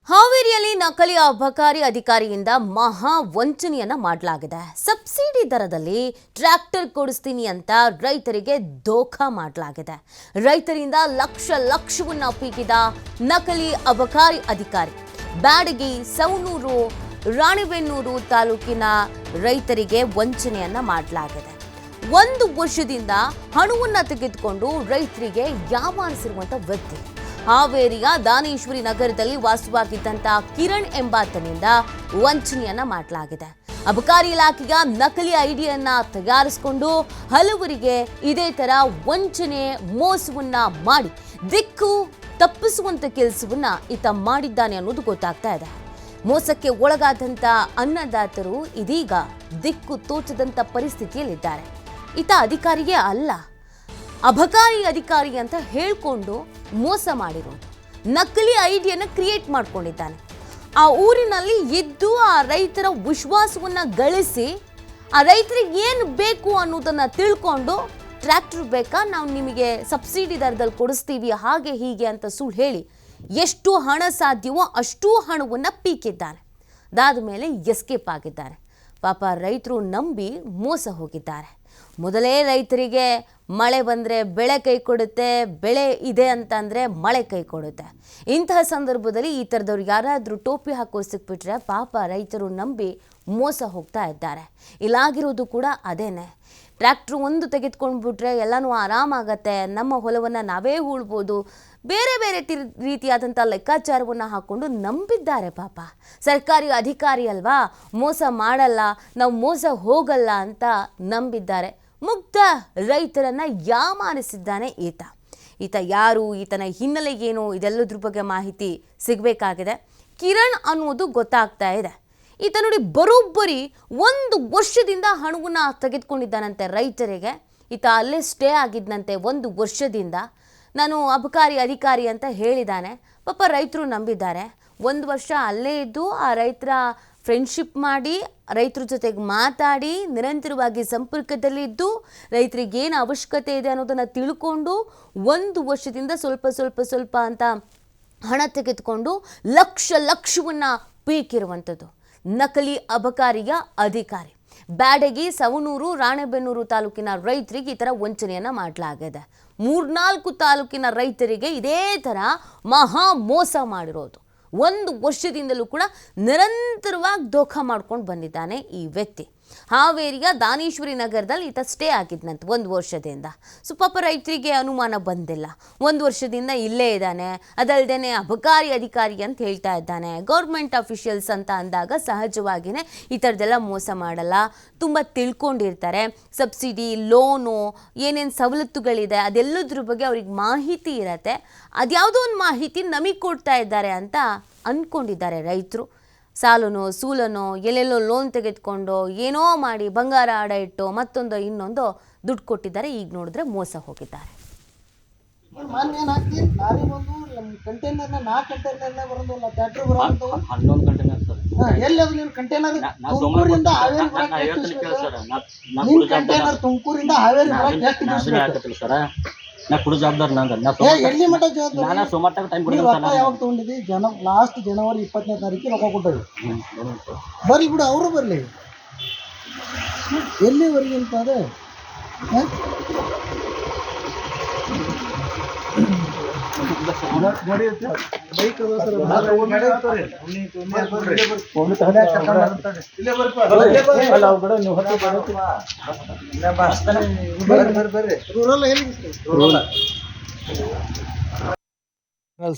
ಹಾವೇರಿಯಲ್ಲಿ ನಕಲಿ ಅಬಕಾರಿ ಅಧಿಕಾರಿಯಿಂದ ಮಹಾ ವಂಚನೆಯನ್ನ ಮಾಡಲಾಗಿದೆ. ಸಬ್ಸಿಡಿ ದರದಲ್ಲಿ ಟ್ರ್ಯಾಕ್ಟರ್ ಕೊಡಿಸ್ತೀನಿ ಅಂತ ರೈತರಿಗೆ ಧೋಖಾ ಮಾಡಲಾಗಿದೆ. ರೈತರಿಂದ ಲಕ್ಷವನ್ನ ಪೀಕಿದ ನಕಲಿ ಅಬಕಾರಿ ಅಧಿಕಾರಿ ಬ್ಯಾಡಗಿ, ಸವಣೂರು, ರಾಣೆಬೆನ್ನೂರು ತಾಲೂಕಿನ ರೈತರಿಗೆ ವಂಚನೆಯನ್ನ ಮಾಡಲಾಗಿದೆ. 1 ವರ್ಷದಿಂದ ಹಣವನ್ನ ತೆಗೆದುಕೊಂಡು ರೈತರಿಗೆ ಯಾಮಾರಿಸಿರುವಂತ ವ್ಯಕ್ತಿ ಹಾವೇರಿಯ ದಾನೇಶ್ವರಿ ನಗರದಲ್ಲಿ ವಾಸವಾಗಿದ್ದಂತ ಕಿರಣ್ ಎಂಬಾತನಿಂದ ವಂಚನೆಯನ್ನ ಮಾಡಲಾಗಿದೆ. ಅಬಕಾರಿ ಇಲಾಖೆಯ ನಕಲಿ ಐಡಿಯನ್ನ ತಯಾರಿಸಿಕೊಂಡು ಹಲವರಿಗೆ ಇದೇ ತರ ವಂಚನೆ ಮೋಸವನ್ನ ಮಾಡಿ ದಿಕ್ಕು ತಪ್ಪಿಸುವಂತ ಕೆಲಸವನ್ನ ಈತ ಮಾಡಿದ್ದಾನೆ ಅನ್ನೋದು ಗೊತ್ತಾಗ್ತಾ ಇದೆ. ಮೋಸಕ್ಕೆ ಒಳಗಾದಂತ ಅನ್ನದಾತರು ಇದೀಗ ದಿಕ್ಕು ತೋಚದಂತ ಪರಿಸ್ಥಿತಿಯಲ್ಲಿದ್ದಾರೆ. ಈತ ಅಧಿಕಾರಿಗೆ ಅಲ್ಲ, ಅಬಕಾರಿ ಅಧಿಕಾರಿ ಅಂತ ಹೇಳ್ಕೊಂಡು ಮೋಸ ಮಾಡಿರೋದು, ನಕಲಿ ಐಡಿಯನ್ನ ಕ್ರಿಯೇಟ್ ಮಾಡ್ಕೊಂಡಿದ್ದಾನೆ. ಆ ಊರಿನಲ್ಲಿ ಇದ್ದು ಆ ರೈತರ ವಿಶ್ವಾಸವನ್ನ ಗಳಿಸಿ ಆ ರೈತರಿಗೆ ಏನು ಬೇಕು ಅನ್ನೋದನ್ನ ತಿಳ್ಕೊಂಡು ಟ್ರ್ಯಾಕ್ಟರ್ ಬೇಕಾ, ನಾವು ನಿಮಗೆ ಸಬ್ಸಿಡಿ ದರದಲ್ಲಿ ಕೊಡಿಸ್ತೀವಿ, ಹಾಗೆ ಹೀಗೆ ಅಂತ ಸುಳ್ಳು ಹೇಳಿ ಎಷ್ಟು ಹಣ ಸಾಧ್ಯವೋ ಅಷ್ಟು ಹಣವನ್ನು ಪೀಕಿದ್ದಾನೆ. ಅದಾದ ಮೇಲೆ ಎಸ್ಕೇಪ್ ಆಗಿದ್ದಾರೆ. ಪಾಪ ರೈತರು ನಂಬಿ ಮೋಸ ಹೋಗಿದ್ದಾರೆ. ಮೊದಲೇ ರೈತರಿಗೆ ಮಳೆ ಬಂದರೆ ಬೆಳೆ ಕೈ ಕೊಡುತ್ತೆ, ಬೆಳೆ ಇದೆ ಅಂತಂದರೆ ಮಳೆ ಕೈ ಕೊಡುತ್ತೆ. ಇಂತಹ ಸಂದರ್ಭದಲ್ಲಿ ಈ ಥರದವ್ರು ಯಾರಾದರೂ ಟೋಪಿ ಹಾಕೋ ಸಿಕ್ಬಿಟ್ರೆ ಪಾಪ ರೈತರು ನಂಬಿ ಮೋಸ ಹೋಗ್ತಾ ಇದ್ದಾರೆ. ಇಲ್ಲಾಗಿರೋದು ಕೂಡ ಅದೇನೆ. ಟ್ರ್ಯಾಕ್ಟ್ರು ಒಂದು ತೆಗೆದುಕೊಂಡ್ಬಿಟ್ರೆ ಎಲ್ಲನೂ ಆರಾಮಾಗತ್ತೆ, ನಮ್ಮ ಹೊಲವನ್ನು ನಾವೇ ಹೂಳ್ಬೋದು, ಬೇರೆ ಬೇರೆ ರೀತಿಯಾದಂಥ ಲೆಕ್ಕಾಚಾರವನ್ನು ಹಾಕ್ಕೊಂಡು ನಂಬಿದ್ದಾರೆ. ಪಾಪ ಸರ್ಕಾರಿ ಅಧಿಕಾರಿ ಅಲ್ವಾ, ಮೋಸ ಮಾಡಲ್ಲ, ನಾವು ಮೋಸ ಹೋಗಲ್ಲ ಅಂತ ನಂಬಿದ್ದಾರೆ. ಮುಗ್ಧ ರೈತರನ್ನು ಯಾಮಾರಿಸಿದ್ದಾನೆ ಈತ ಯಾರು, ಈತನ ಹಿನ್ನೆಲೆ ಏನು, ಇದೆಲ್ಲದ್ರ ಬಗ್ಗೆ ಮಾಹಿತಿ ಸಿಗಬೇಕಾಗಿದೆ. ಕಿರಣ್ ಅನ್ನೋದು ಗೊತ್ತಾಗ್ತಾ ಇದೆ. ಈತ ನೋಡಿ ಬರೋಬ್ಬರಿ 1 ವರ್ಷದಿಂದ ಹಣವನ್ನು ತೆಗೆದುಕೊಂಡಿದ್ದಾನಂತೆ ರೈತರಿಗೆ. ಈತ ಅಲ್ಲೇ ಸ್ಟೇ ಆಗಿದ್ದಂತೆ 1 ವರ್ಷದಿಂದ. ನಾನು ಅಬಕಾರಿ ಅಧಿಕಾರಿ ಅಂತ ಹೇಳಿದ್ದಾನೆ. ಪಾಪ ರೈತರು ನಂಬಿದ್ದಾರೆ. 1 ವರ್ಷ ಅಲ್ಲೇ ಇದ್ದು ಆ ರೈತರ ಫ್ರೆಂಡ್ಶಿಪ್ ಮಾಡಿ, ರೈತರ ಜೊತೆಗೆ ಮಾತಾಡಿ, ನಿರಂತರವಾಗಿ ಸಂಪರ್ಕದಲ್ಲಿ ಇದ್ದು ರೈತರಿಗೆ ಏನು ಅವಶ್ಯಕತೆ ಇದೆ ಅನ್ನೋದನ್ನು ತಿಳ್ಕೊಂಡು 1 ವರ್ಷದಿಂದ ಸ್ವಲ್ಪ ಅಂತ ಹಣ ತೆಗೆದುಕೊಂಡು ಲಕ್ಷವನ್ನು ಪೀಕಿರುವಂಥದ್ದು ನಕಲಿ ಅಬಕಾರಿಯ ಅಧಿಕಾರಿ. ಬ್ಯಾಡಗಿ, ಸವಣೂರು, ರಾಣೆಬೆನ್ನೂರು ತಾಲೂಕಿನ ರೈತರಿಗೆ ಈ ಥರ ವಂಚನೆಯನ್ನು ಮಾಡಲಾಗಿದೆ. 3-4 ತಾಲೂಕಿನ ರೈತರಿಗೆ ಇದೇ ಥರ ಮಹಾ ಮೋಸ ಮಾಡಿರೋದು. 1 ವರ್ಷದಿಂದಲೂ ಕೂಡ ನಿರಂತರವಾಗಿ ಧೋಖಾ ಮಾಡ್ಕೊಂಡು ಬಂದಿದ್ದಾನೆ ಈ ವ್ಯಕ್ತಿ. ಹಾವೇರಿಯ ದಾನೇಶ್ವರಿ ನಗರದಲ್ಲಿ ಈತ ಸ್ಟೇ ಆಗಿದ್ನಂತೆ 1 ವರ್ಷದಿಂದ. ಸೊ ಪಾಪ ರೈತರಿಗೆ ಅನುಮಾನ ಬಂದಿಲ್ಲ. 1 ವರ್ಷದಿಂದ ಇಲ್ಲೇ ಇದ್ದಾನೆ, ಅದಲ್ಲದೆ ಅಬಕಾರಿ ಅಧಿಕಾರಿ ಅಂತ ಹೇಳ್ತಾ ಇದ್ದಾನೆ, ಗೌರ್ಮೆಂಟ್ ಅಫಿಷಿಯಲ್ಸ್ ಅಂತ ಅಂದಾಗ ಸಹಜವಾಗಿಯೇ ಈ ಥರದ್ದೆಲ್ಲ ಮೋಸ ಮಾಡಲ್ಲ, ತುಂಬ ತಿಳ್ಕೊಂಡಿರ್ತಾರೆ. ಸಬ್ಸಿಡಿ, ಲೋನು, ಏನೇನು ಸವಲತ್ತುಗಳಿದೆ ಅದೆಲ್ಲದ್ರ ಬಗ್ಗೆ ಅವ್ರಿಗೆ ಮಾಹಿತಿ ಇರತ್ತೆ. ಅದ್ಯಾವುದೋ ಒಂದು ಮಾಹಿತಿ ನಮಗೆ ಕೊಡ್ತಾ ಇದ್ದಾರೆ ಅಂತ ಅಂದ್ಕೊಂಡಿದ್ದಾರೆ ರೈತರು. ಸಾಲನೋ ಸೂಲನೋ ಎಲ್ಲೆಲ್ಲೋ ಲೋನ್ ತೆಗೆದುಕೊಂಡು ಏನೋ ಮಾಡಿ ಬಂಗಾರ ಅಡ ಇಟ್ಟು ಮತ್ತೊಂದು ಇನ್ನೊಂದು ದುಡ್ಡು ಕೊಟ್ಟಿದ್ದಾರೆ. ಈಗ ನೋಡಿದ್ರೆ ಮೋಸ ಹೋಗಿದ್ದಾರೆ. ತುಮಕೂರಿಂದ ನಾ ಕುಡು ಜವಾಬ್ದಾರ ಎಲ್ಲಿ ಮಟ್ಟ ಜವಾಬ್ದಾರಿ ಸುಮಾರು ಟೈಮ್ ಯಾವಾಗ ತಗೊಂಡಿದ್ದಿ? ಲಾಸ್ಟ್ ಜನವರಿ 20ನೇ ತಾರೀಕಿಗೆ ರೊಕ್ಕ ಕೊಟ್ಟರು. ಬರ್ಲಿ ಬಿಡು, ಅವರು ಬರ್ಲಿ. ಎಲ್ಲಿವರೆಗೆ ಅಂತ ಅದೇ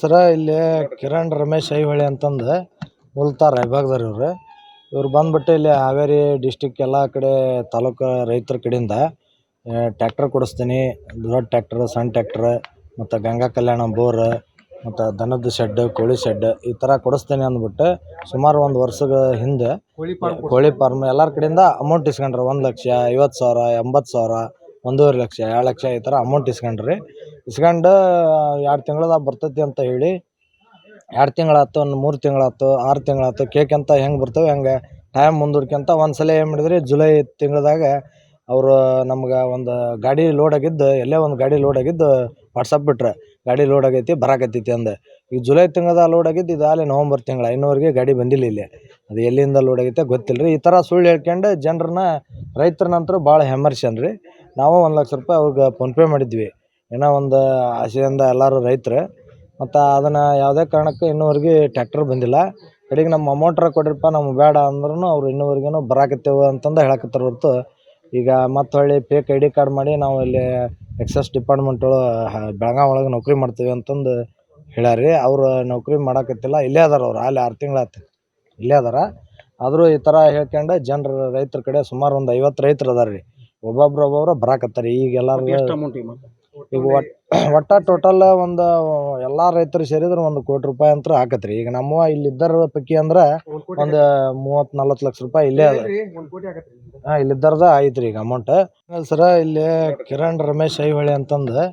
ಸರ. ಇಲ್ಲಿ ಕಿರಣ್ ರಮೇಶ್ ಐಹೊಳೆ ಅಂತಂದು ಮೂಲತಃ ರಾಯಬಾಗ್ದಾರ ಇವ್ರು ಬಂದ್ಬಿಟ್ಟು ಇಲ್ಲಿ ಹಾವೇರಿ ಡಿಸ್ಟಿಕ್ ಎಲ್ಲ ಕಡೆ ತಾಲೂಕು ರೈತರ ಕಡೆಯಿಂದ ಟ್ಯಾಕ್ಟರ್ ಕೊಡಿಸ್ತೀನಿ, ದೊಡ್ಡ ಟ್ಯಾಕ್ಟರ್, ಸಣ್ಣ ಟ್ಯಾಕ್ಟರ್ ಮತ್ತು ಗಂಗಾ ಕಲ್ಯಾಣ ಬೋರ್ ಮತ್ತು ದನದ ಶೆಡ್, ಕೋಳಿ ಶೆಡ್ ಈ ಥರ ಕೊಡಿಸ್ತೀನಿ ಅಂದ್ಬಿಟ್ಟು ಸುಮಾರು 1 ವರ್ಷದ ಹಿಂದೆ ಕೋಳಿ ಫಾರ್ಮ್ ಎಲ್ಲರ ಕಡೆಯಿಂದ ಅಮೌಂಟ್ ಇಸ್ಕೊಂಡ್ರೆ 1 ಲಕ್ಷ, 50,000, 80,000, 1.5 ಲಕ್ಷ, 2 ಲಕ್ಷ ಈ ಥರ ಅಮೌಂಟ್ ಇಸ್ಕೊಂಡ್ರು. 2 ತಿಂಗಳದಾಗ ಬರ್ತೈತಿ ಅಂತ ಹೇಳಿ 2 ತಿಂಗಳಾಯ್ತು, 3 ತಿಂಗಳಾಯ್ತು, 6 ತಿಂಗಳಾಯ್ತು. ಕೇಕ್ ಅಂತ ಹೆಂಗೆ ಬರ್ತವೆ ಹಂಗೆ ಟೈಮ್ ಮುಂದೂಡ್ಕೊಂತ ಒಂದ್ಸಲ ಏನು ಮಾಡಿದ್ರಿ, ಜುಲೈ ತಿಂಗಳದಾಗ ಅವರು ನಮ್ಗೆ ಒಂದು ಗಾಡಿ ಲೋಡ್ ಆಗಿದ್ದು, ಎಲ್ಲೇ ಒಂದು ಗಾಡಿ ಲೋಡ್ ಆಗಿದ್ದು ವಾಟ್ಸಪ್ ಬಿಟ್ರೆ ಗಾಡಿ ಲೋಡ್ ಆಗೈತಿ ಬರಾಕತ್ತೈತಿ ಅಂದೆ. ಈಗ ಜುಲೈ ತಿಂಗಳದ ಲೋಡ್ ಆಗೈತಿ, ಇದು ಅಲ್ಲಿ ನವಂಬರ್ ತಿಂಗಳ ಇನ್ನೂವರೆಗೆ ಗಾಡಿ ಬಂದಿಲ್ಲ ಇಲ್ಲಿ. ಅದು ಎಲ್ಲಿಂದ ಲೋಡ್ ಆಗೈತೆ ಗೊತ್ತಿಲ್ಲ ರೀ. ಈ ಥರ ಸುಳ್ಳು ಹೇಳ್ಕೊಂಡು ಜನರನ್ನ ರೈತರನ್ನಂತರೂ ಭಾಳ ಹೆಮ್ಮರ್ಸ್ಯಾನ್ರಿ. ನಾವು 1 ಲಕ್ಷ ರೂಪಾಯಿ ಅವ್ರಿಗೆ ಫೋನ್ಪೇ ಮಾಡಿದ್ವಿ. ಏನೋ ಒಂದು ಆಸೆಯಿಂದ ಎಲ್ಲರೂ ರೈತರು. ಮತ್ತು ಅದನ್ನು ಯಾವುದೇ ಕಾರಣಕ್ಕೂ ಇನ್ನೂವರೆಗೆ ಟ್ಯಾಕ್ಟರ್ ಬಂದಿಲ್ಲ. ಕಡೆಗೆ ನಮ್ಮ ಅಮೌಂಟ್ರ ಕೊಡ್ರಿಪ್ಪ ನಮ್ಗೆ ಬೇಡ ಅಂದ್ರೂ ಅವ್ರು ಇನ್ನೂವರೆಗೂ ಬರಾಕತ್ತೇವೆ ಅಂತಂದು ಹೇಳಕತ್ತಾರೆ ಹೊರತು ಈಗ ಮತ್ತೆ ಹೊಳ್ಳಿ ಫೇಕ್ ID ಕಾರ್ಡ್ ಮಾಡಿ ನಾವು ಇಲ್ಲಿ ಎಕ್ಸೈಸ್ ಡಿಪಾರ್ಟ್ಮೆಂಟ್ ಬೆಳಗಾವಿ ಒಳಗೆ ನೌಕರಿ ಮಾಡ್ತೀವಿ ಅಂತಂದು ಹೇಳ್ಯಾರ. ಅವ್ರು ನೌಕರಿ ಮಾಡಕತ್ತಿಲ್ಲ, ಇಲ್ಲೇ ಅದಾರ ಅವ್ರು. ಅಲ್ಲಿ 6 ತಿಂಗಳಾಯ್ತು ಇಲ್ಲೇ ಅದಾರ. ಆದರೂ ಈ ಥರ ಹೇಳ್ಕೊಂಡು ಜನರು ರೈತರ ಕಡೆ ಸುಮಾರು ಒಂದು 50 ರೈತರು ಅದಾರ ರೀ. ಒಬ್ಬೊಬ್ರು ಬರಾಕತ್ತಾರೆ. ಈಗ ಎಲ್ಲರೂ ಈಗ ಒಟ್ಟು ಟೋಟಲ್ ಒಂದು ಎಲ್ಲ ರೈತರು ಸೇರಿದ್ರೆ 1 ಕೋಟಿ ರೂಪಾಯಿ ಅಂತ ಹಾಕತ್ರಿ. ಈಗ ನಮ್ಮ ಇಲ್ಲಿದ್ದರ ಪೈಕಿ ಅಂದ್ರೆ ಒಂದು 30-40 ಲಕ್ಷ ರೂಪಾಯಿ ಇಲ್ಲೇ ಅದ. ಇಲ್ಲಿದ್ದರದ ಐತ್ರಿ ಈಗ ಅಮೌಂಟ್. ಸರ ಇಲ್ಲಿ ಕಿರಣ್ ರಮೇಶ್ ಐಹೊಳೆ ಅಂತಂದು